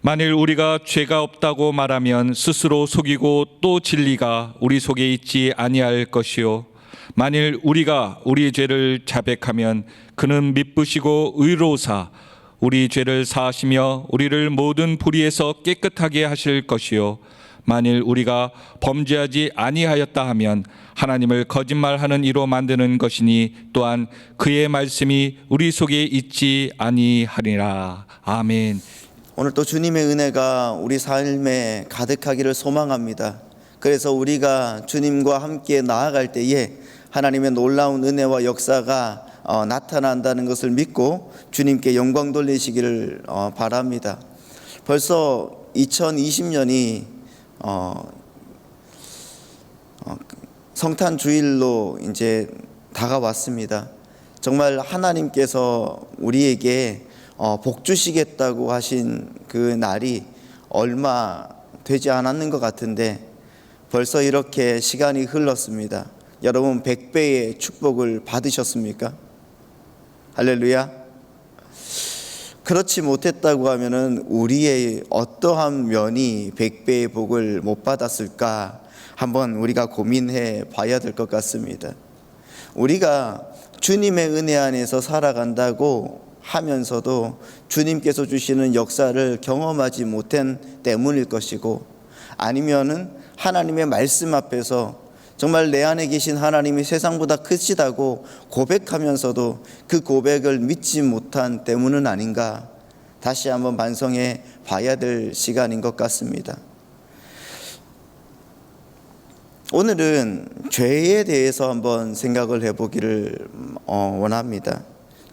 만일 우리가 죄가 없다고 말하면 스스로 속이고 또 진리가 우리 속에 있지 아니할 것이요 만일 우리가 우리 죄를 자백하면 그는 미쁘시고 의로우사 우리 죄를 사하시며 우리를 모든 불의에서 깨끗하게 하실 것이요 만일 우리가 범죄하지 아니하였다 하면 하나님을 거짓말하는 이로 만드는 것이니 또한 그의 말씀이 우리 속에 있지 아니하리라. 아멘. 오늘 또 주님의 은혜가 우리 삶에 가득하기를 소망합니다. 그래서 우리가 주님과 함께 나아갈 때에 하나님의 놀라운 은혜와 역사가 나타난다는 것을 믿고 주님께 영광 돌리시기를 바랍니다. 벌써 2020년이 성탄 주일로 이제 다가왔습니다. 정말 하나님께서 우리에게 복 주시겠다고 하신 그 날이 얼마 되지 않았는 것 같은데 벌써 이렇게 시간이 흘렀습니다. 여러분 100배의 축복을 받으셨습니까? 할렐루야. 그렇지 못했다고 하면은 우리의 어떠한 면이 100배의 복을 못 받았을까 한번 우리가 고민해 봐야 될 것 같습니다. 우리가 주님의 은혜 안에서 살아간다고 하면서도 주님께서 주시는 역사를 경험하지 못한 때문일 것이고, 아니면은 하나님의 말씀 앞에서 정말 내 안에 계신 하나님이 세상보다 크시다고 고백하면서도 그 고백을 믿지 못한 때문은 아닌가, 다시 한번 반성해 봐야 될 시간인 것 같습니다. 오늘은 죄에 대해서 한번 생각을 해보기를 원합니다.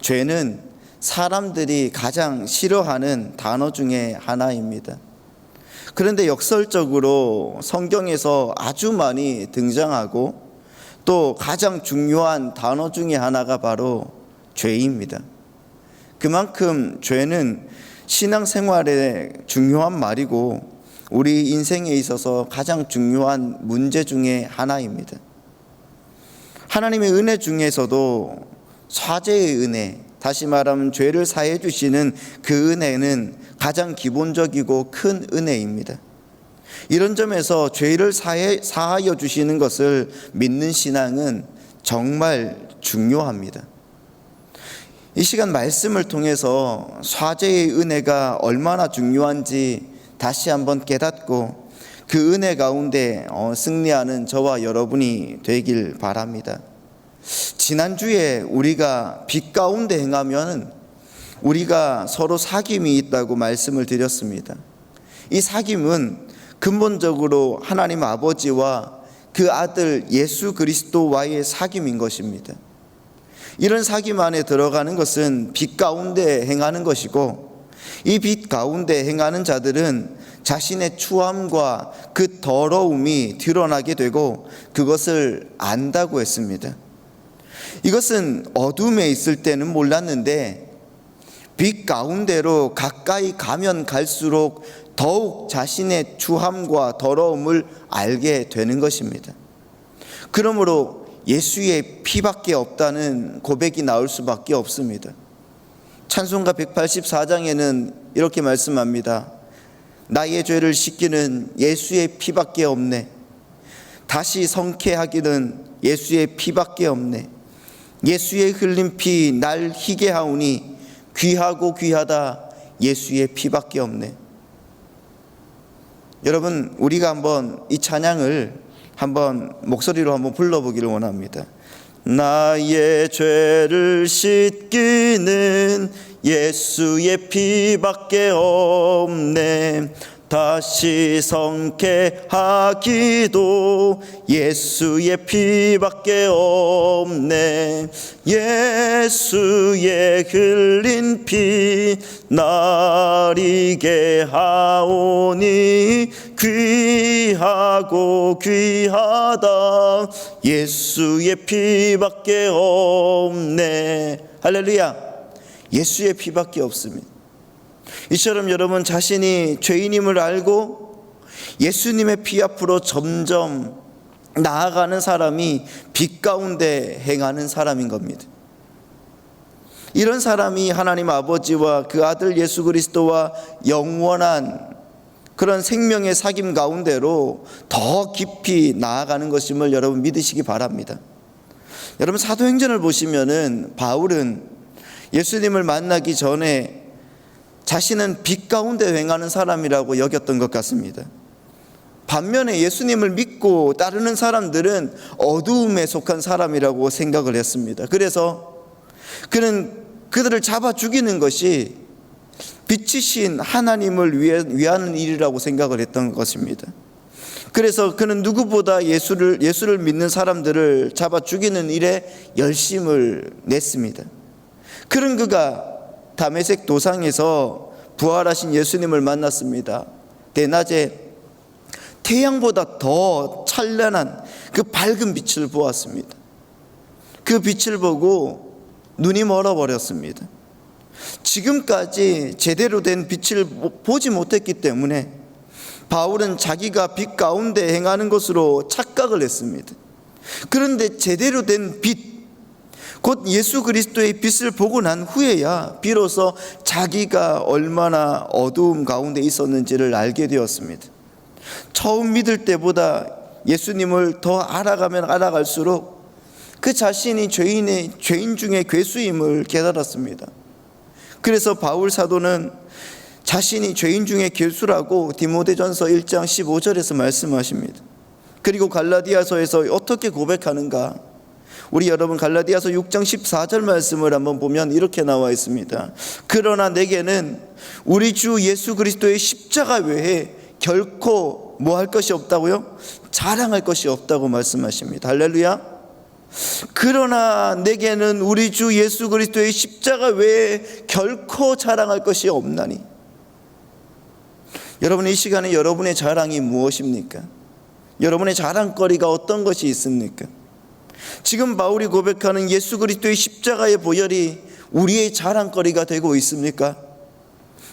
죄는 사람들이 가장 싫어하는 단어 중에 하나입니다. 그런데 역설적으로 성경에서 아주 많이 등장하고 또 가장 중요한 단어 중에 하나가 바로 죄입니다. 그만큼 죄는 신앙생활에 중요한 말이고 우리 인생에 있어서 가장 중요한 문제 중에 하나입니다. 하나님의 은혜 중에서도 사죄의 은혜, 다시 말하면 죄를 사해 주시는 그 은혜는 가장 기본적이고 큰 은혜입니다. 이런 점에서 죄를 사하여 주시는 것을 믿는 신앙은 정말 중요합니다. 이 시간 말씀을 통해서 사죄의 은혜가 얼마나 중요한지 다시 한번 깨닫고 그 은혜 가운데 승리하는 저와 여러분이 되길 바랍니다. 지난주에 우리가 빛 가운데 행하면 우리가 서로 사귐이 있다고 말씀을 드렸습니다. 이 사귐은 근본적으로 하나님 아버지와 그 아들 예수 그리스도와의 사귐인 것입니다. 이런 사귐 안에 들어가는 것은 빛 가운데 행하는 것이고, 이 빛 가운데 행하는 자들은 자신의 추함과 그 더러움이 드러나게 되고 그것을 안다고 했습니다. 이것은 어둠에 있을 때는 몰랐는데 빛 가운데로 가까이 가면 갈수록 더욱 자신의 추함과 더러움을 알게 되는 것입니다. 그러므로 예수의 피밖에 없다는 고백이 나올 수밖에 없습니다. 찬송가 184장에는 이렇게 말씀합니다. 나의 죄를 씻기는 예수의 피밖에 없네. 다시 성케하기는 예수의 피밖에 없네. 예수의 흘린 피 날 희게 하오니 귀하고 귀하다 예수의 피밖에 없네. 여러분, 우리가 한번 이 찬양을 한번 목소리로 한번 불러보기를 원합니다. 나의 죄를 씻기는 예수의 피밖에 없네. 다시 성케하기도 예수의 피밖에 없네. 예수의 흘린 피 나리게 하오니 귀하고 귀하다 예수의 피밖에 없네. 할렐루야. 예수의 피밖에 없습니다. 이처럼 여러분 자신이 죄인임을 알고 예수님의 피 앞으로 점점 나아가는 사람이 빛 가운데 행하는 사람인 겁니다. 이런 사람이 하나님 아버지와 그 아들 예수 그리스도와 영원한 그런 생명의 사귐 가운데로 더 깊이 나아가는 것임을 여러분 믿으시기 바랍니다. 여러분 사도행전을 보시면은 바울은 예수님을 만나기 전에 자신은 빛 가운데 행하는 사람이라고 여겼던 것 같습니다. 반면에 예수님을 믿고 따르는 사람들은 어두움에 속한 사람이라고 생각을 했습니다. 그래서 그는 그들을 잡아 죽이는 것이 빛이신 하나님을 위하는 일이라고 생각을 했던 것입니다. 그래서 그는 누구보다 예수를 믿는 사람들을 잡아 죽이는 일에 열심을 냈습니다. 그런 그가 다메섹 도상에서 부활하신 예수님을 만났습니다. 대낮에 태양보다 더 찬란한 그 밝은 빛을 보았습니다. 그 빛을 보고 눈이 멀어버렸습니다. 지금까지 제대로 된 빛을 보지 못했기 때문에 바울은 자기가 빛 가운데 행하는 것으로 착각을 했습니다. 그런데 제대로 된 빛, 곧 예수 그리스도의 빛을 보고 난 후에야 비로소 자기가 얼마나 어두움 가운데 있었는지를 알게 되었습니다. 처음 믿을 때보다 예수님을 더 알아가면 알아갈수록 그 자신이 죄인 중에 괴수임을 깨달았습니다. 그래서 바울 사도는 자신이 죄인 중에 괴수라고 디모데전서 1장 15절에서 말씀하십니다. 그리고 갈라디아서에서 어떻게 고백하는가? 우리 여러분 갈라디아서 6장 14절 말씀을 한번 보면 이렇게 나와 있습니다. 그러나 내게는 우리 주 예수 그리스도의 십자가 외에 결코 뭐 할 것이 없다고요? 자랑할 것이 없다고 말씀하십니다. 할렐루야. 그러나 내게는 우리 주 예수 그리스도의 십자가 외에 결코 자랑할 것이 없나니. 여러분 이 시간에 여러분의 자랑이 무엇입니까? 여러분의 자랑거리가 어떤 것이 있습니까? 지금 바울이 고백하는 예수 그리스도의 십자가의 보혈이 우리의 자랑거리가 되고 있습니까?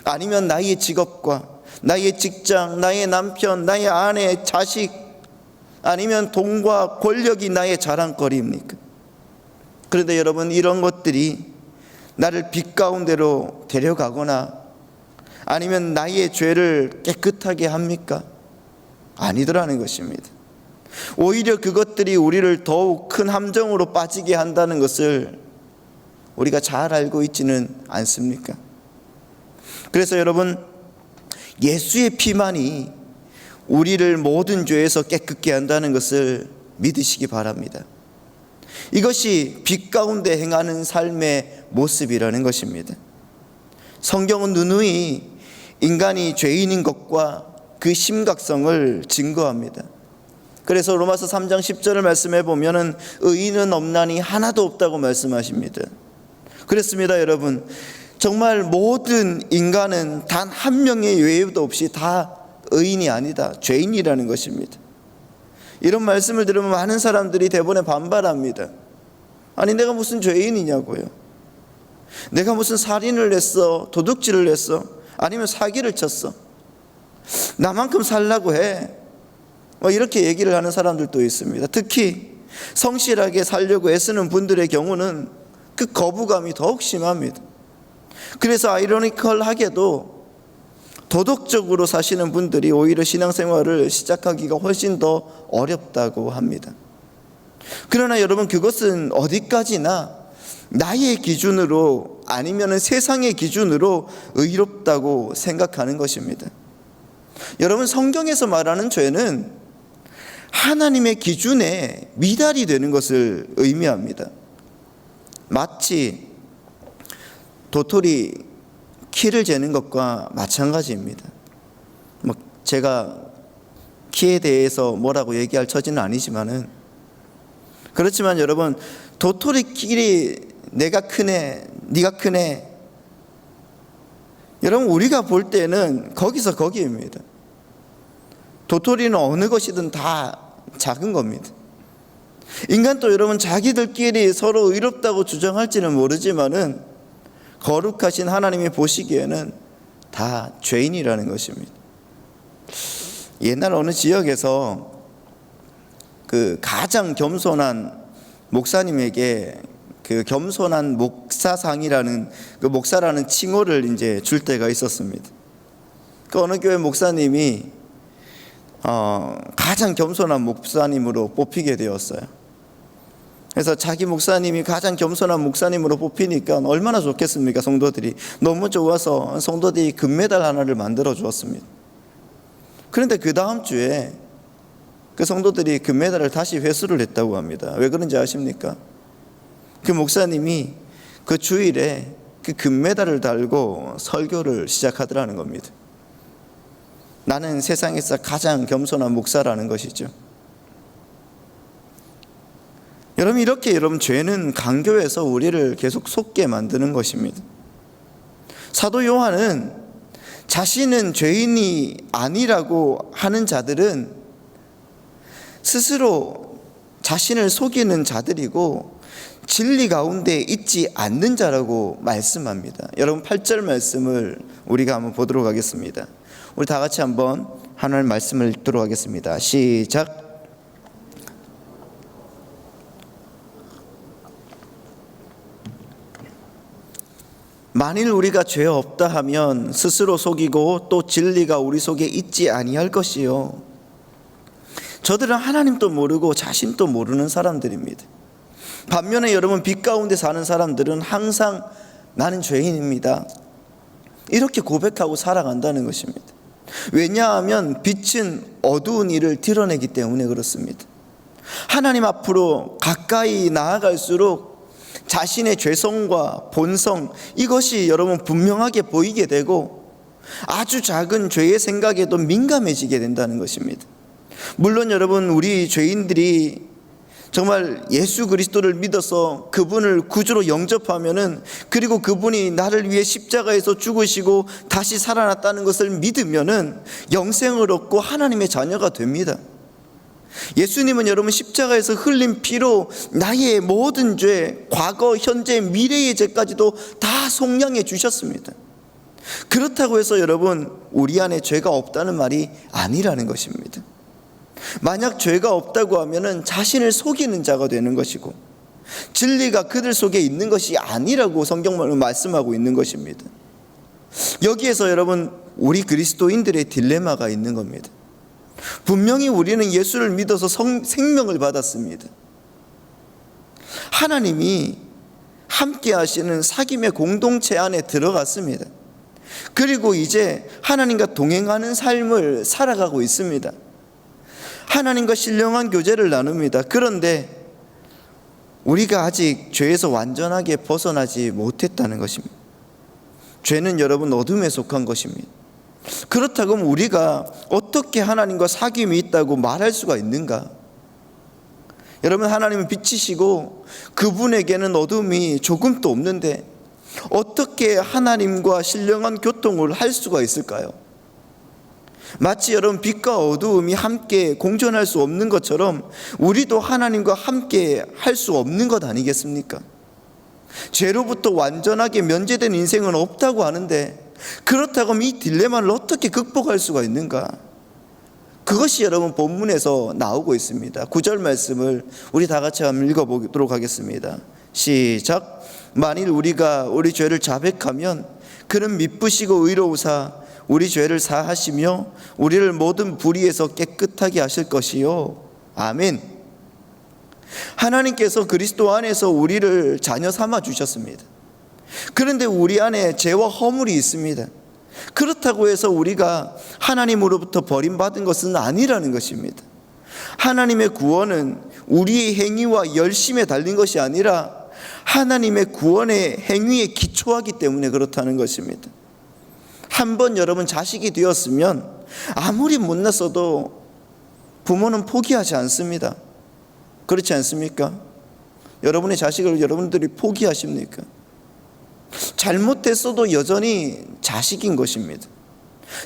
아니면 나의 직업과 나의 직장, 나의 남편, 나의 아내, 자식, 아니면 돈과 권력이 나의 자랑거리입니까? 그런데 여러분 이런 것들이 나를 빛 가운데로 데려가거나 아니면 나의 죄를 깨끗하게 합니까? 아니더라는 것입니다. 오히려 그것들이 우리를 더욱 큰 함정으로 빠지게 한다는 것을 우리가 잘 알고 있지는 않습니까? 그래서 여러분 예수의 피만이 우리를 모든 죄에서 깨끗게 한다는 것을 믿으시기 바랍니다. 이것이 빛 가운데 행하는 삶의 모습이라는 것입니다. 성경은 누누이 인간이 죄인인 것과 그 심각성을 증거합니다. 그래서 로마서 3장 10절을 말씀해 보면은 의인은 없나니 하나도 없다고 말씀하십니다. 그렇습니다, 여러분. 정말 모든 인간은 단 한 명의 예외도 없이 다 의인이 아니다, 죄인이라는 것입니다. 이런 말씀을 들으면 많은 사람들이 대부분 반발합니다. 아니 내가 무슨 죄인이냐고요. 내가 무슨 살인을 했어, 도둑질을 했어, 아니면 사기를 쳤어, 나만큼 살라고 해, 이렇게 얘기를 하는 사람들도 있습니다. 특히 성실하게 살려고 애쓰는 분들의 경우는 그 거부감이 더욱 심합니다. 그래서 아이러니컬하게도 도덕적으로 사시는 분들이 오히려 신앙생활을 시작하기가 훨씬 더 어렵다고 합니다. 그러나 여러분 그것은 어디까지나 나의 기준으로 아니면 세상의 기준으로 의롭다고 생각하는 것입니다. 여러분 성경에서 말하는 죄는 하나님의 기준에 미달이 되는 것을 의미합니다. 마치 도토리 키를 재는 것과 마찬가지입니다. 제가 키에 대해서 뭐라고 얘기할 처지는 아니지만은 그렇지만 여러분 도토리 키리 내가 크네, 네가 크네, 여러분 우리가 볼 때는 거기서 거기입니다. 도토리는 어느 것이든 다 작은 겁니다. 인간도 여러분 자기들끼리 서로 의롭다고 주장할지는 모르지만은 거룩하신 하나님이 보시기에는 다 죄인이라는 것입니다. 옛날 어느 지역에서 그 가장 겸손한 목사님에게 그 겸손한 목사상이라는 그 목사라는 칭호를 이제 줄 때가 있었습니다. 그 어느 교회 목사님이 가장 겸손한 목사님으로 뽑히게 되었어요. 그래서 자기 목사님이 가장 겸손한 목사님으로 뽑히니까 얼마나 좋겠습니까? 성도들이 너무 좋아서 성도들이 금메달 하나를 만들어 주었습니다. 그런데 그 다음 주에 그 성도들이 금메달을 다시 회수를 했다고 합니다. 왜 그런지 아십니까? 그 목사님이 그 주일에 그 금메달을 달고 설교를 시작하더라는 겁니다. 나는 세상에서 가장 겸손한 목사라는 것이죠. 여러분, 이렇게 죄는 강교해서 우리를 계속 속게 만드는 것입니다. 사도 요한은 자신은 죄인이 아니라고 하는 자들은 스스로 자신을 속이는 자들이고 진리 가운데 있지 않는 자라고 말씀합니다. 여러분, 8절 말씀을 우리가 한번 보도록 하겠습니다. 우리 다 같이 한번 하나님 말씀을 읽도록 하겠습니다. 시작. 만일 우리가 죄 없다 하면 스스로 속이고 또 진리가 우리 속에 있지 아니할 것이요. 저들은 하나님도 모르고 자신도 모르는 사람들입니다. 반면에 여러분, 빛 가운데 사는 사람들은 항상 나는 죄인입니다, 이렇게 고백하고 살아간다는 것입니다. 왜냐하면 빛은 어두운 일을 드러내기 때문에 그렇습니다. 하나님 앞으로 가까이 나아갈수록 자신의 죄성과 본성, 이것이 여러분 분명하게 보이게 되고 아주 작은 죄의 생각에도 민감해지게 된다는 것입니다. 물론 여러분, 우리 죄인들이 정말 예수 그리스도를 믿어서 그분을 구주로 영접하면은, 그리고 그분이 나를 위해 십자가에서 죽으시고 다시 살아났다는 것을 믿으면은 영생을 얻고 하나님의 자녀가 됩니다. 예수님은 여러분 십자가에서 흘린 피로 나의 모든 죄, 과거, 현재, 미래의 죄까지도 다 속량해 주셨습니다. 그렇다고 해서 여러분, 우리 안에 죄가 없다는 말이 아니라는 것입니다. 만약 죄가 없다고 하면은 자신을 속이는 자가 되는 것이고 진리가 그들 속에 있는 것이 아니라고 성경은 말씀하고 있는 것입니다. 여기에서 여러분, 우리 그리스도인들의 딜레마가 있는 겁니다. 분명히 우리는 예수를 믿어서 생명을 받았습니다. 하나님이 함께 하시는 사귐의 공동체 안에 들어갔습니다. 그리고 이제 하나님과 동행하는 삶을 살아가고 있습니다. 하나님과 신령한 교제를 나눕니다. 그런데 우리가 아직 죄에서 완전하게 벗어나지 못했다는 것입니다. 죄는 여러분 어둠에 속한 것입니다. 그렇다고 하면 우리가 어떻게 하나님과 사귐이 있다고 말할 수가 있는가? 여러분, 하나님은 빛이시고 그분에게는 어둠이 조금도 없는데 어떻게 하나님과 신령한 교통을 할 수가 있을까요? 마치 여러분, 빛과 어두움이 함께 공존할 수 없는 것처럼 우리도 하나님과 함께 할 수 없는 것 아니겠습니까? 죄로부터 완전하게 면제된 인생은 없다고 하는데, 그렇다고 하면 이 딜레마를 어떻게 극복할 수가 있는가? 그것이 여러분 본문에서 나오고 있습니다. 9절 말씀을 우리 다 같이 한번 읽어보도록 하겠습니다. 시작. 만일 우리가 우리 죄를 자백하면 그는 미쁘시고 의로우사 우리 죄를 사하시며 우리를 모든 불의에서 깨끗하게 하실 것이요. 아멘. 하나님께서 그리스도 안에서 우리를 자녀 삼아 주셨습니다. 그런데 우리 안에 죄와 허물이 있습니다. 그렇다고 해서 우리가 하나님으로부터 버림받은 것은 아니라는 것입니다. 하나님의 구원은 우리의 행위와 열심에 달린 것이 아니라 하나님의 구원의 행위에 기초하기 때문에 그렇다는 것입니다. 한번 여러분 자식이 되었으면 아무리 못났어도 부모는 포기하지 않습니다. 그렇지 않습니까? 여러분의 자식을 여러분들이 포기하십니까? 잘못했어도 여전히 자식인 것입니다.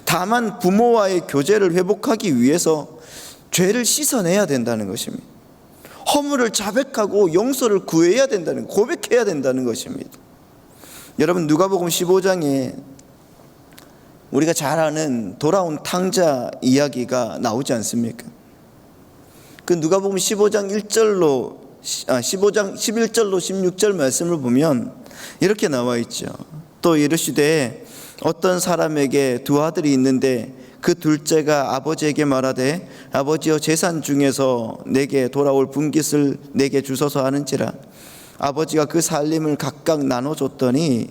다만 부모와의 교제를 회복하기 위해서 죄를 씻어내야 된다는 것입니다. 허물을 자백하고 용서를 구해야 된다는, 고백해야 된다는 것입니다. 여러분, 누가복음 15장에 우리가 잘 아는 돌아온 탕자 이야기가 나오지 않습니까? 그 누가복음 15장 1절로 15장 11절로 16절 말씀을 보면 이렇게 나와 있죠. 또 이르시되 어떤 사람에게 두 아들이 있는데 그 둘째가 아버지에게 말하되 아버지여 재산 중에서 내게 돌아올 분깃을 내게 주소서 하는지라. 아버지가 그 살림을 각각 나눠줬더니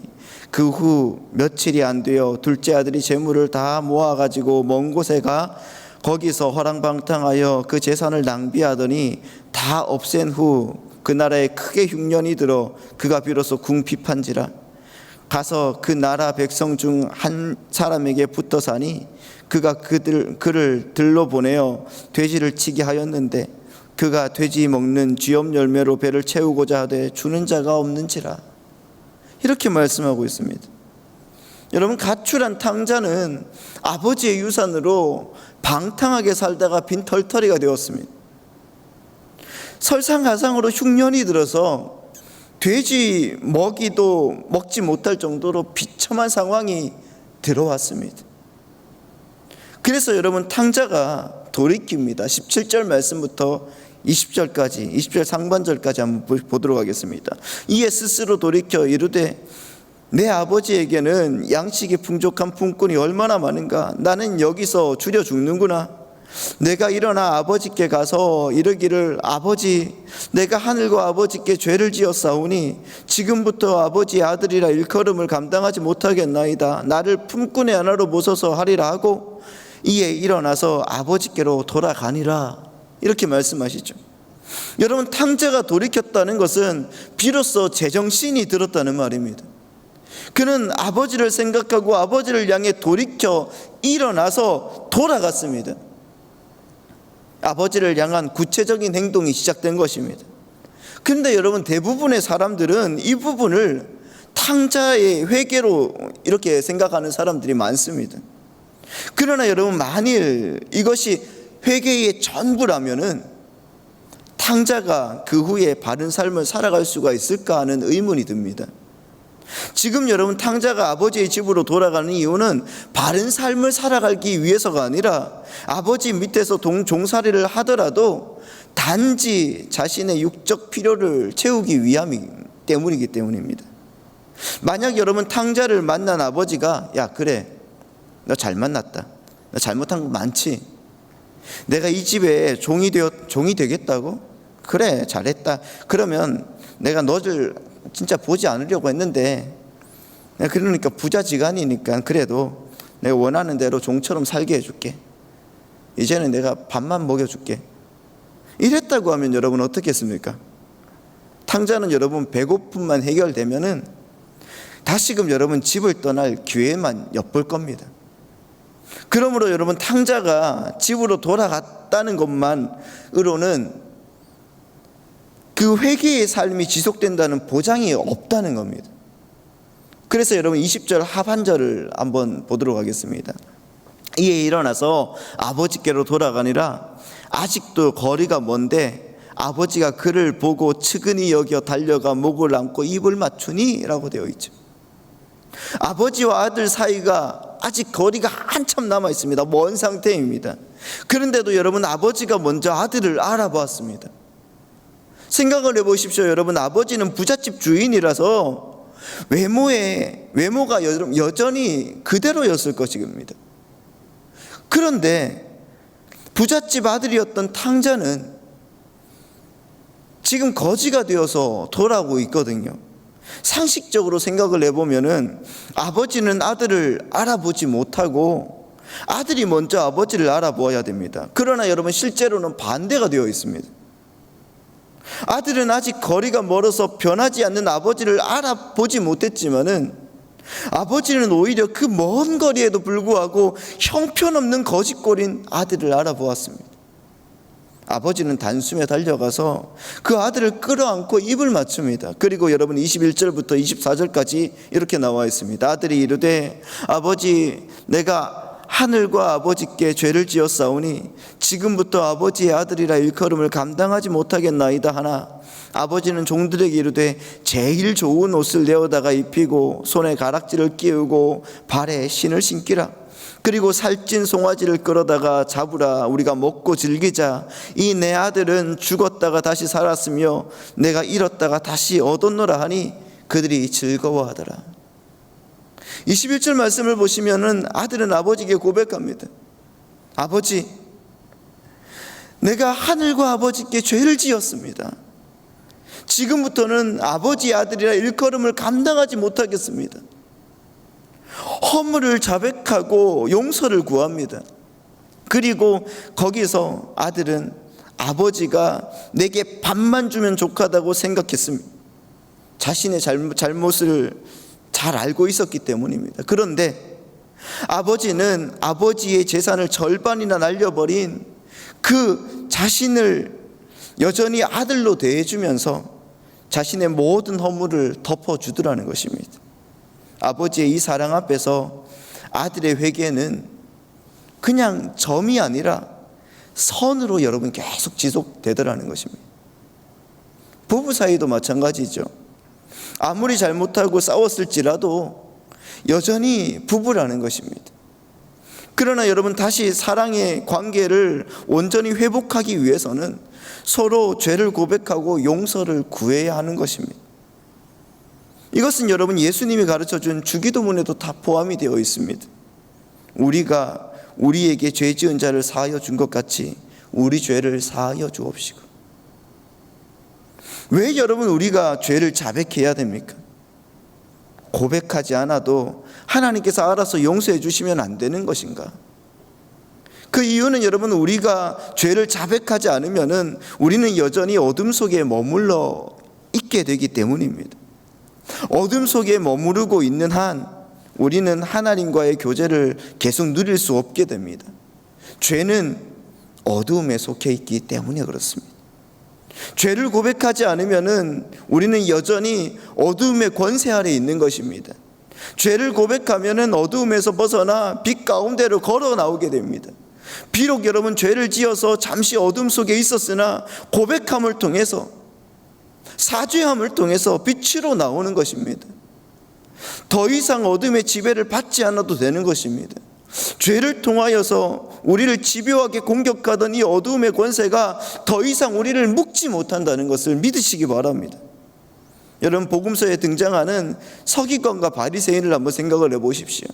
그 후 며칠이 안 되어 둘째 아들이 재물을 다 모아가지고 먼 곳에 가 거기서 허랑방탕하여 그 재산을 낭비하더니 다 없앤 후 그 나라에 크게 흉년이 들어 그가 비로소 궁핍한지라. 가서 그 나라 백성 중 한 사람에게 붙어 사니 그가 그를 들러 보내어 돼지를 치게 하였는데 그가 돼지 먹는 쥐염 열매로 배를 채우고자 하되 주는 자가 없는지라. 이렇게 말씀하고 있습니다. 여러분, 가출한 탕자는 아버지의 유산으로 방탕하게 살다가 빈털터리가 되었습니다. 설상가상으로 흉년이 들어서 돼지 먹이도 먹지 못할 정도로 비참한 상황이 들어왔습니다. 그래서 여러분, 탕자가 돌이킵니다. 17절 말씀부터 20절까지, 20절 상반절까지 한번 보도록 하겠습니다. 이에 스스로 돌이켜 이르되 내 아버지에게는 양식이 풍족한 품꾼이 얼마나 많은가. 나는 여기서 줄여 죽는구나. 내가 일어나 아버지께 가서 이르기를 아버지, 내가 하늘과 아버지께 죄를 지었사오니 지금부터 아버지의 아들이라 일컬음을 감당하지 못하겠나이다. 나를 품꾼의 하나로 모셔서 하리라 하고 이에 일어나서 아버지께로 돌아가니라. 이렇게 말씀하시죠. 여러분, 탕자가 돌이켰다는 것은 비로소 제정신이 들었다는 말입니다. 그는 아버지를 생각하고 아버지를 향해 돌이켜 일어나서 돌아갔습니다. 아버지를 향한 구체적인 행동이 시작된 것입니다. 그런데 여러분, 대부분의 사람들은 이 부분을 탕자의 회개로 이렇게 생각하는 사람들이 많습니다. 그러나 여러분, 만일 이것이 회개의 전부라면은 탕자가 그 후에 바른 삶을 살아갈 수가 있을까 하는 의문이 듭니다. 지금 여러분, 탕자가 아버지의 집으로 돌아가는 이유는 바른 삶을 살아가기 위해서가 아니라 아버지 밑에서 종살이를 하더라도 단지 자신의 육적 필요를 채우기 위함이 때문이기 때문입니다. 만약 여러분, 탕자를 만난 아버지가 야, 그래, 너 잘 만났다, 너 잘못한 거 많지, 내가 이 집에 종이 되겠다고? 그래, 잘했다. 그러면 내가 너를 진짜 보지 않으려고 했는데, 그러니까 부자지간이니까 그래도 내가 원하는 대로 종처럼 살게 해줄게. 이제는 내가 밥만 먹여줄게. 이랬다고 하면 여러분 어떻게 했습니까? 탕자는 여러분 배고픔만 해결되면은 다시금 여러분 집을 떠날 기회만 엿볼 겁니다. 그러므로 여러분, 탕자가 집으로 돌아갔다는 것만으로는 그 회개의 삶이 지속된다는 보장이 없다는 겁니다. 그래서 여러분, 20절 하반절을 한번 보도록 하겠습니다. 이에 일어나서 아버지께로 돌아가니라. 아직도 거리가 먼데 아버지가 그를 보고 측은히 여겨 달려가 목을 안고 입을 맞추니 라고 되어 있죠. 아버지와 아들 사이가 아직 거리가 한참 남아 있습니다. 먼 상태입니다. 그런데도 여러분, 아버지가 먼저 아들을 알아보았습니다. 생각을 해보십시오. 여러분, 아버지는 부잣집 주인이라서 외모가 여전히 그대로였을 것입니다. 그런데 부잣집 아들이었던 탕자는 지금 거지가 되어서 돌아오고 있거든요. 상식적으로 생각을 해보면은 아버지는 아들을 알아보지 못하고 아들이 먼저 아버지를 알아보아야 됩니다. 그러나 여러분, 실제로는 반대가 되어 있습니다. 아들은 아직 거리가 멀어서 변하지 않는 아버지를 알아보지 못했지만은 아버지는 오히려 그 먼 거리에도 불구하고 형편없는 거짓골인 아들을 알아보았습니다. 아버지는 단숨에 달려가서 그 아들을 끌어안고 입을 맞춥니다. 그리고 여러분, 21절부터 24절까지 이렇게 나와 있습니다. 아들이 이르되 아버지, 내가 하늘과 아버지께 죄를 지었사오니 지금부터 아버지의 아들이라 일컬음을 감당하지 못하겠나이다 하나 아버지는 종들에게 이르되 제일 좋은 옷을 내어다가 입히고 손에 가락지를 끼우고 발에 신을 신기라. 그리고 살찐 송아지를 끌어다가 잡으라, 우리가 먹고 즐기자. 이 내 아들은 죽었다가 다시 살았으며 내가 잃었다가 다시 얻었노라 하니 그들이 즐거워하더라. 21절 말씀을 보시면은 아들은 아버지에게 고백합니다. 아버지, 내가 하늘과 아버지께 죄를 지었습니다. 지금부터는 아버지의 아들이라 일컬음을 감당하지 못하겠습니다. 허물을 자백하고 용서를 구합니다. 그리고 거기서 아들은 아버지가 내게 밥만 주면 족하다고 생각했습니다. 자신의 잘못을 잘 알고 있었기 때문입니다. 그런데 아버지는 아버지의 재산을 절반이나 날려버린 그 자신을 여전히 아들로 대해주면서 자신의 모든 허물을 덮어주더라는 것입니다. 아버지의 이 사랑 앞에서 아들의 회개는 그냥 점이 아니라 선으로 여러분 계속 지속되더라는 것입니다. 부부 사이도 마찬가지죠. 아무리 잘못하고 싸웠을지라도 여전히 부부라는 것입니다. 그러나 여러분, 다시 사랑의 관계를 온전히 회복하기 위해서는 서로 죄를 고백하고 용서를 구해야 하는 것입니다. 이것은 여러분 예수님이 가르쳐준 주기도문에도 다 포함이 되어 있습니다. 우리가 우리에게 죄 지은 자를 사하여 준 것 같이 우리 죄를 사하여 주옵시고. 왜 여러분 우리가 죄를 자백해야 됩니까? 고백하지 않아도 하나님께서 알아서 용서해 주시면 안 되는 것인가? 그 이유는 여러분, 우리가 죄를 자백하지 않으면은 우리는 여전히 어둠 속에 머물러 있게 되기 때문입니다. 어둠 속에 머무르고 있는 한 우리는 하나님과의 교제를 계속 누릴 수 없게 됩니다. 죄는 어둠에 속해 있기 때문에 그렇습니다. 죄를 고백하지 않으면은 우리는 여전히 어둠의 권세 아래 있는 것입니다. 죄를 고백하면은 어두움에서 벗어나 빛 가운데로 걸어 나오게 됩니다. 비록 여러분 죄를 지어서 잠시 어둠 속에 있었으나 고백함을 통해서, 사죄함을 통해서 빛으로 나오는 것입니다. 더 이상 어둠의 지배를 받지 않아도 되는 것입니다. 죄를 통하여서 우리를 집요하게 공격하던 이 어두움의 권세가 더 이상 우리를 묶지 못한다는 것을 믿으시기 바랍니다. 여러분, 복음서에 등장하는 서기관과 바리새인을 한번 생각을 해보십시오.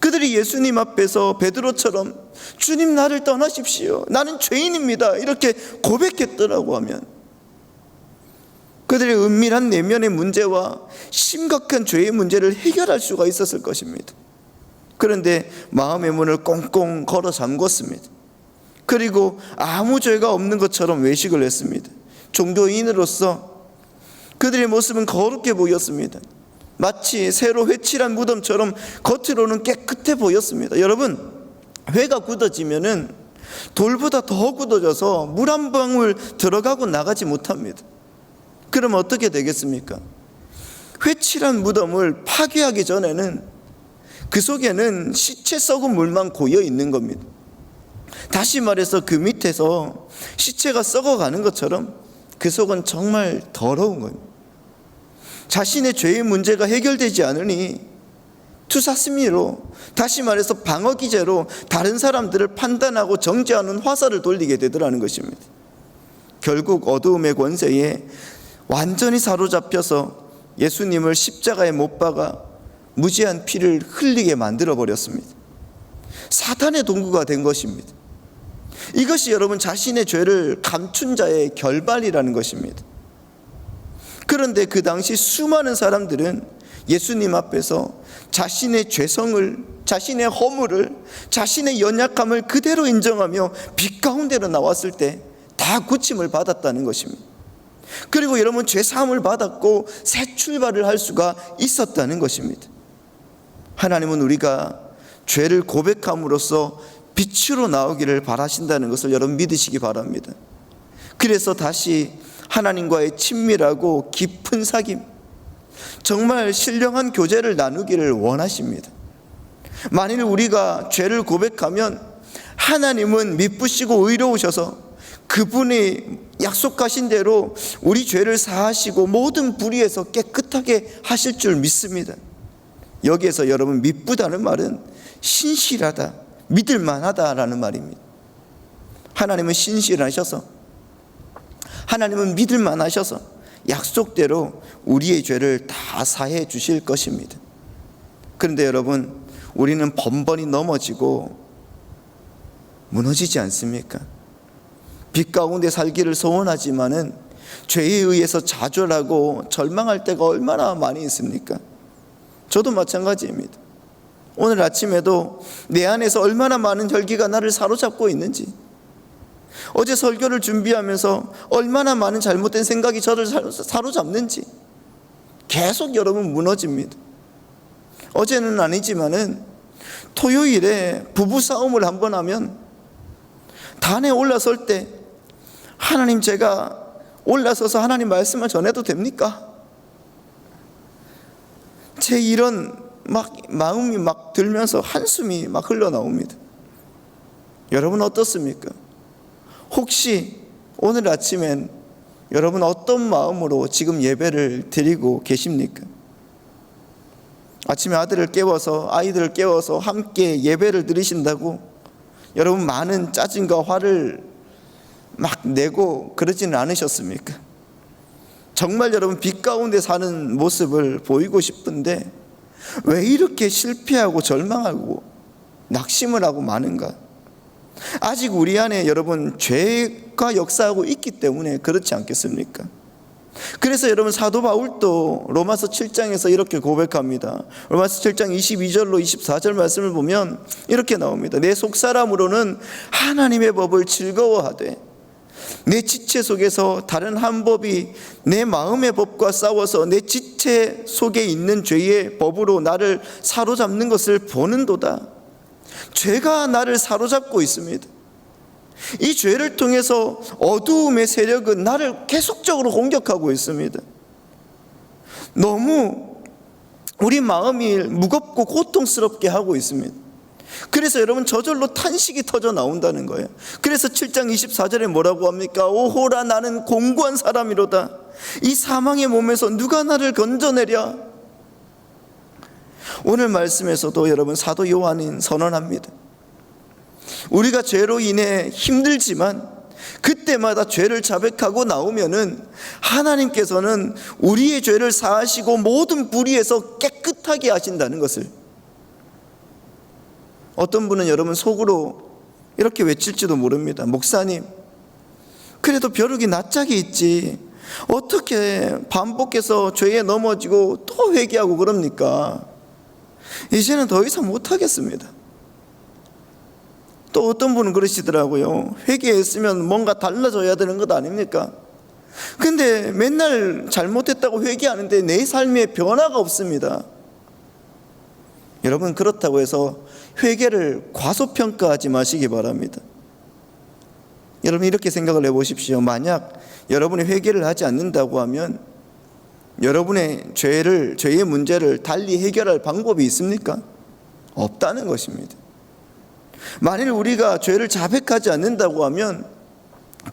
그들이 예수님 앞에서 베드로처럼 주님, 나를 떠나십시오, 나는 죄인입니다, 이렇게 고백했더라고 하면 그들의 은밀한 내면의 문제와 심각한 죄의 문제를 해결할 수가 있었을 것입니다. 그런데 마음의 문을 꽁꽁 걸어 잠궜습니다. 그리고 아무 죄가 없는 것처럼 외식을 했습니다. 종교인으로서 그들의 모습은 거룩해 보였습니다. 마치 새로 회칠한 무덤처럼 겉으로는 깨끗해 보였습니다. 여러분, 회가 굳어지면은 돌보다 더 굳어져서 물 한 방울 들어가고 나가지 못합니다. 그럼 어떻게 되겠습니까? 회칠한 무덤을 파괴하기 전에는 그 속에는 시체 썩은 물만 고여 있는 겁니다. 다시 말해서 그 밑에서 시체가 썩어가는 것처럼 그 속은 정말 더러운 겁니다. 자신의 죄의 문제가 해결되지 않으니 투사스미로, 다시 말해서 방어기제로 다른 사람들을 판단하고 정죄하는 화살을 돌리게 되더라는 것입니다. 결국 어두움의 권세에 완전히 사로잡혀서 예수님을 십자가에 못 박아 무지한 피를 흘리게 만들어 버렸습니다. 사탄의 동구가 된 것입니다. 이것이 여러분 자신의 죄를 감춘 자의 결발이라는 것입니다. 그런데 그 당시 수많은 사람들은 예수님 앞에서 자신의 죄성을, 자신의 허물을, 자신의 연약함을 그대로 인정하며 빛 가운데로 나왔을 때 다 고침을 받았다는 것입니다. 그리고 여러분, 죄 사함을 받았고 새 출발을 할 수가 있었다는 것입니다. 하나님은 우리가 죄를 고백함으로써 빛으로 나오기를 바라신다는 것을 여러분 믿으시기 바랍니다. 그래서 다시 하나님과의 친밀하고 깊은 사귐, 정말 신령한 교제를 나누기를 원하십니다. 만일 우리가 죄를 고백하면 하나님은 미쁘시고 의로우셔서 그분이 약속하신 대로 우리 죄를 사하시고 모든 불의에서 깨끗하게 하실 줄 믿습니다. 여기에서 여러분, 미쁘다는 말은 신실하다, 믿을 만하다라는 말입니다. 하나님은 신실하셔서, 하나님은 믿을 만하셔서 약속대로 우리의 죄를 다 사해 주실 것입니다. 그런데 여러분, 우리는 번번이 넘어지고 무너지지 않습니까? 빛 가운데 살기를 소원하지만은 죄에 의해서 좌절하고 절망할 때가 얼마나 많이 있습니까? 저도 마찬가지입니다. 오늘 아침에도 내 안에서 얼마나 많은 혈기가 나를 사로잡고 있는지, 어제 설교를 준비하면서 얼마나 많은 잘못된 생각이 저를 사로잡는지 계속 여러분 무너집니다. 어제는 아니지만은 토요일에 부부싸움을 한번 하면 단에 올라설 때, 하나님, 제가 올라서서 하나님 말씀을 전해도 됩니까? 제 이런 마음이 들면서 한숨이 흘러나옵니다. 여러분 어떻습니까? 혹시 오늘 아침엔 여러분 어떤 마음으로 지금 예배를 드리고 계십니까? 아침에 아이들을 깨워서 함께 예배를 드리신다고 여러분 많은 짜증과 화를 내고 그러지는 않으셨습니까? 정말 여러분 빛 가운데 사는 모습을 보이고 싶은데 왜 이렇게 실패하고 절망하고 낙심을 하고 마는가? 아직 우리 안에 여러분 죄가 역사하고 있기 때문에 그렇지 않겠습니까? 그래서 여러분 사도 바울도 로마서 7장에서 이렇게 고백합니다. 로마서 7장 22절로 24절 말씀을 보면 이렇게 나옵니다. 내 속사람으로는 하나님의 법을 즐거워하되 내 지체 속에서 다른 한 법이 내 마음의 법과 싸워서 내 지체 속에 있는 죄의 법으로 나를 사로잡는 것을 보는도다. 죄가 나를 사로잡고 있습니다. 이 죄를 통해서 어두움의 세력은 나를 계속적으로 공격하고 있습니다. 너무 우리 마음이 무겁고 고통스럽게 하고 있습니다. 그래서 여러분 저절로 탄식이 터져 나온다는 거예요. 그래서 7장 24절에 뭐라고 합니까? 오호라, 나는 공고한 사람이로다. 이 사망의 몸에서 누가 나를 건져내랴. 오늘 말씀에서도 여러분 사도 요한은 선언합니다. 우리가 죄로 인해 힘들지만 그때마다 죄를 자백하고 나오면은 하나님께서는 우리의 죄를 사하시고 모든 불의에서 깨끗하게 하신다는 것을. 어떤 분은 여러분 속으로 이렇게 외칠지도 모릅니다. 목사님, 그래도 벼룩이 낯짝이 있지 어떻게 반복해서 죄에 넘어지고 또 회개하고 그럽니까? 이제는 더 이상 못하겠습니다. 또 어떤 분은 그러시더라고요. 회개했으면 뭔가 달라져야 되는 것 아닙니까? 근데 맨날 잘못했다고 회개하는데 내 삶에 변화가 없습니다. 여러분, 그렇다고 해서 회개를 과소평가하지 마시기 바랍니다. 여러분 이렇게 생각을 해보십시오. 만약 여러분이 회개를 하지 않는다고 하면 여러분의 죄의 문제를 달리 해결할 방법이 있습니까? 없다는 것입니다. 만일 우리가 죄를 자백하지 않는다고 하면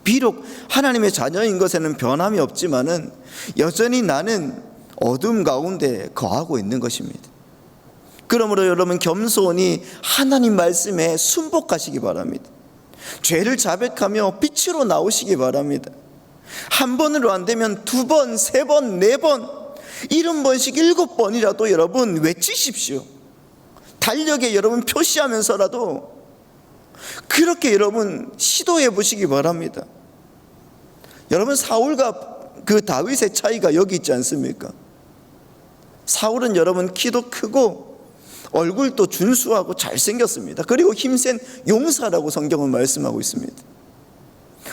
비록 하나님의 자녀인 것에는 변함이 없지만은 여전히 나는 어둠 가운데 거하고 있는 것입니다. 그러므로 여러분 겸손히 하나님 말씀에 순복하시기 바랍니다. 죄를 자백하며 빛으로 나오시기 바랍니다. 한 번으로 안 되면 2번, 3번, 4번, 70번씩 7번이라도 여러분 외치십시오. 달력에 여러분 표시하면서라도 그렇게 여러분 시도해 보시기 바랍니다. 여러분 사울과 그 다윗의 차이가 여기 있지 않습니까? 사울은 여러분 키도 크고 얼굴도 준수하고 잘생겼습니다. 그리고 힘센 용사라고 성경은 말씀하고 있습니다.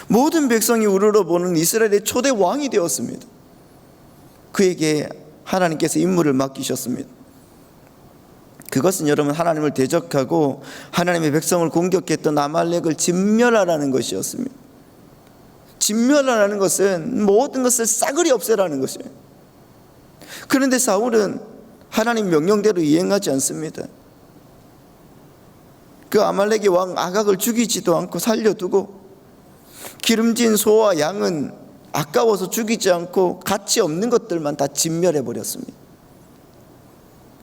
모든 백성이 우러러보는 이스라엘의 초대 왕이 되었습니다. 그에게 하나님께서 임무를 맡기셨습니다. 그것은 여러분 하나님을 대적하고 하나님의 백성을 공격했던 아말렉을 진멸하라는 것이었습니다. 진멸하라는 것은 모든 것을 싸그리 없애라는 것이에요. 그런데 사울은 하나님 명령대로 이행하지 않습니다. 그 아말렉의 왕 아각을 죽이지도 않고 살려두고 기름진 소와 양은 아까워서 죽이지 않고 가치 없는 것들만 다 진멸해 버렸습니다.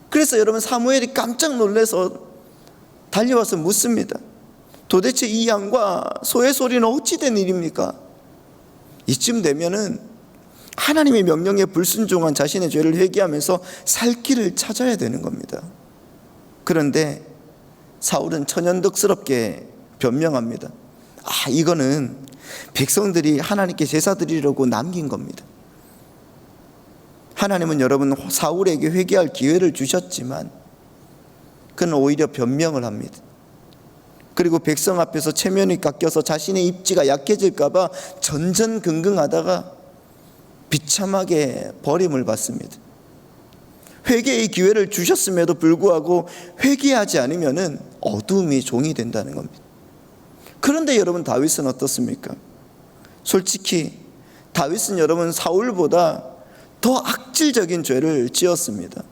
그래서 여러분 사무엘이 깜짝 놀라서 달려와서 묻습니다. 도대체 이 양과 소의 소리는 어찌 된 일입니까? 이쯤 되면은 하나님의 명령에 불순종한 자신의 죄를 회개하면서 살 길을 찾아야 되는 겁니다. 그런데 사울은 천연덕스럽게 변명합니다. 이거는 백성들이 하나님께 제사 드리려고 남긴 겁니다. 하나님은 여러분 사울에게 회개할 기회를 주셨지만 그는 오히려 변명을 합니다. 그리고 백성 앞에서 체면이 깎여서 자신의 입지가 약해질까 봐 전전긍긍하다가 비참하게 버림을 받습니다. 회개의 기회를 주셨음에도 불구하고 회개하지 않으면 어둠이 종이 된다는 겁니다. 그런데 여러분 다윗은 어떻습니까? 솔직히 다윗은 여러분 사울보다 더 악질적인 죄를 지었습니다.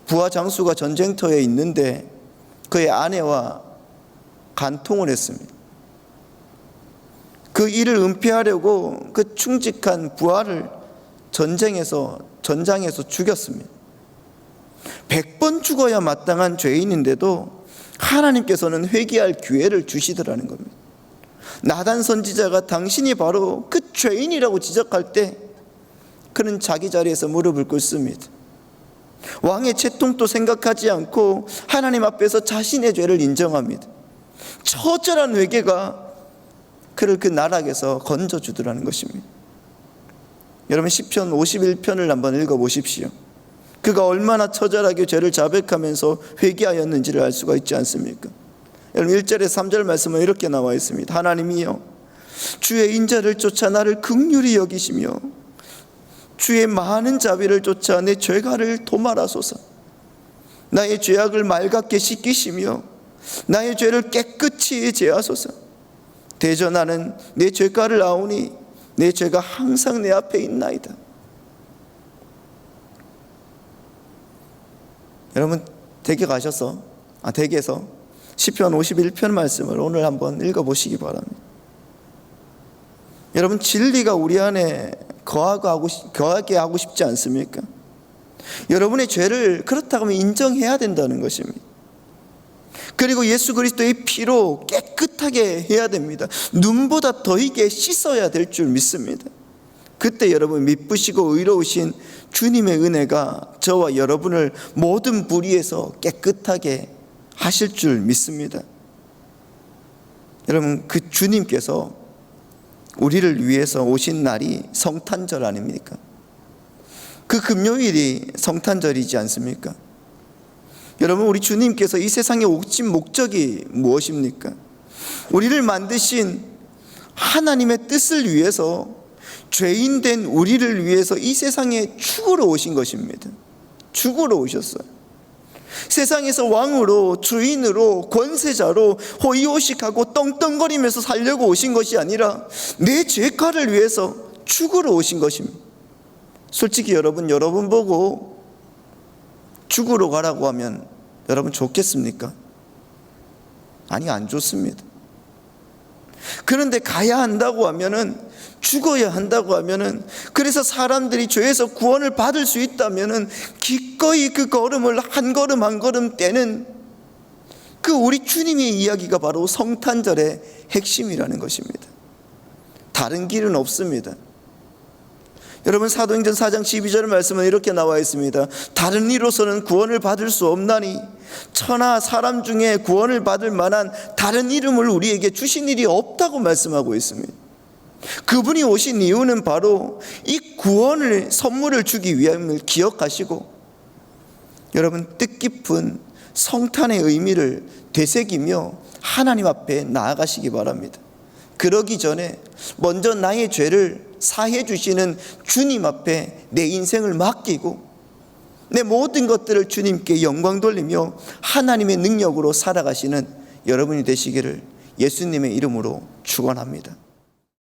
부하 장수가 전쟁터에 있는데 그의 아내와 간통을 했습니다. 그 일을 은폐하려고 그 충직한 부하를 전장에서 죽였습니다. 100번 죽어야 마땅한 죄인인데도 하나님께서는 회개할 기회를 주시더라는 겁니다. 나단 선지자가 당신이 바로 그 죄인이라고 지적할 때 그는 자기 자리에서 무릎을 꿇습니다. 왕의 채통도 생각하지 않고 하나님 앞에서 자신의 죄를 인정합니다. 처절한 회개가 그를 그 나락에서 건져주더라는 것입니다. 여러분 시편 51편을 한번 읽어보십시오. 그가 얼마나 처절하게 죄를 자백하면서 회개하였는지를 알 수가 있지 않습니까? 여러분 1절에서 3절 말씀은 이렇게 나와 있습니다. 하나님이여 주의 인자를 쫓아 나를 긍휼히 여기시며 주의 많은 자비를 쫓아 내 죄가를 도말하소서. 나의 죄악을 맑게 씻기시며 나의 죄를 깨끗이 제하소서. 대저 나는 내 죄가를 아오니 내 죄가 항상 내 앞에 있나이다. 여러분 댁에서 시편 51편 말씀을 오늘 한번 읽어보시기 바랍니다. 여러분 진리가 우리 안에 거하게 하고 싶지 않습니까? 여러분의 죄를 그렇다고 하면 인정해야 된다는 것입니다. 그리고 예수 그리스도의 피로 깨끗하게 해야 됩니다. 눈보다 더이게 씻어야 될 줄 믿습니다. 그때 여러분 미쁘시고 의로우신 주님의 은혜가 저와 여러분을 모든 불의에서 깨끗하게 하실 줄 믿습니다. 여러분 그 주님께서 우리를 위해서 오신 날이 성탄절 아닙니까? 그 금요일이 성탄절이지 않습니까? 여러분 우리 주님께서 이 세상에 오신 목적이 무엇입니까? 우리를 만드신 하나님의 뜻을 위해서 죄인된 우리를 위해서 이 세상에 죽으러 오신 것입니다. 죽으러 오셨어요. 세상에서 왕으로 주인으로 권세자로 호의호식하고 떵떵거리면서 살려고 오신 것이 아니라 내 죄가를 위해서 죽으러 오신 것입니다. 솔직히 여러분 보고 죽으러 가라고 하면 여러분 좋겠습니까? 아니 안 좋습니다. 그런데 가야 한다고 하면은 죽어야 한다고 하면은 그래서 사람들이 죄에서 구원을 받을 수 있다면은 기꺼이 그 걸음을 한 걸음 한 걸음 떼는 그 우리 주님의 이야기가 바로 성탄절의 핵심이라는 것입니다. 다른 길은 없습니다. 여러분 사도행전 4장 12절 말씀은 이렇게 나와 있습니다. 다른 이로서는 구원을 받을 수 없나니 천하 사람 중에 구원을 받을 만한 다른 이름을 우리에게 주신 일이 없다고 말씀하고 있습니다. 그분이 오신 이유는 바로 이 구원을 선물을 주기 위함을 기억하시고 여러분 뜻깊은 성탄의 의미를 되새기며 하나님 앞에 나아가시기 바랍니다. 그러기 전에 먼저 나의 죄를 사해 주시는 주님 앞에 내 인생을 맡기고 내 모든 것들을 주님께 영광 돌리며 하나님의 능력으로 살아가시는 여러분이 되시기를 예수님의 이름으로 축원합니다.